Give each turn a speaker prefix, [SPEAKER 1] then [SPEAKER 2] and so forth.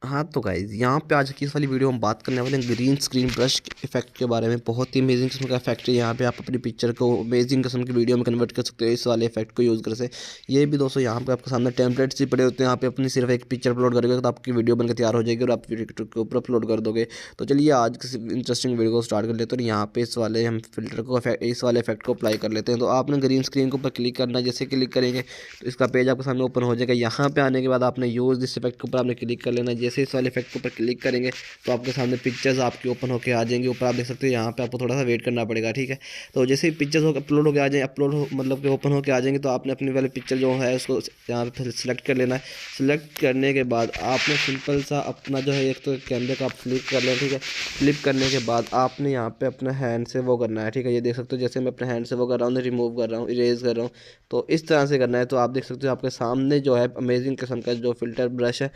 [SPEAKER 1] हाँ तो गाइज़ यहाँ पे आज की इस वाली वीडियो हम बात करने वाले हैं ग्रीन स्क्रीन ब्रश इफेक्ट के बारे में। बहुत ही अमेजिंग किस्म का इफेक्ट है। यहाँ पे आप अपनी पिक्चर को अमेजिंग किस्म की वीडियो में कन्वर्ट कर सकते हो इस वाले इफेक्ट को यूज़ कर से। ये भी दोस्तों यहाँ पे आपके सामने टेम्पलेट्स ही पड़े होते हैं। यहाँ पे अपनी सिर्फ एक पिक्चर अपलोड करोगे तो आपकी वीडियो बनकर तैयार हो जाएगी और आप वीडियो के ऊपर अपलोड कर दोगे। तो चलिए आज किसी इंटरेस्टिंग वीडियो को स्टार्ट कर लेते हैं और यहाँ पे इस वाले हम फिल्टर को इस वाले इफेक्ट को अप्लाई कर लेते हैं। तो आपने ग्रीन स्क्रीन के ऊपर क्लिक करना है। जैसे क्लिक करेंगे तो इसका पेज आपके सामने ओपन हो जाएगा। यहाँ पे आने के बाद आपने यूज़ दिस इफेक्ट के ऊपर आपने क्लिक कर लेना है। जैसे इस वाले इफेक्ट के ऊपर क्लिक करेंगे तो आपके सामने पिक्चर्स आपकी ओपन होकर आ जाएंगी। ऊपर आप देख सकते हो यहाँ पे आपको थोड़ा सा वेट करना पड़ेगा, ठीक है। तो जैसे ही पिक्चर्स अपलोड होकर आ जाए, मतलब कि ओपन होकर आ जाएंगे तो आपने अपनी वाली पिक्चर जो है उसको यहाँ पे सिलेक्ट कर लेना है। सिलेक्ट करने के बाद आपने सिंपल सा अपना जो है एक तो कैमरे का आप फ्लिप कर लें, ठीक है। फ्लिप करने के बाद आपने यहाँ पे अपना हैंड से वो करना है, ठीक है। ये देख सकते हो जैसे मैं अपने हैंड से वो कर रहा हूँ, रिमूव कर रहा हूँ, इरेज कर रहा हूँ। तो इस तरह से करना है। तो आप देख सकते हो आपके सामने जो है अमेजिंग किस्म का जो फिल्टर ब्रश है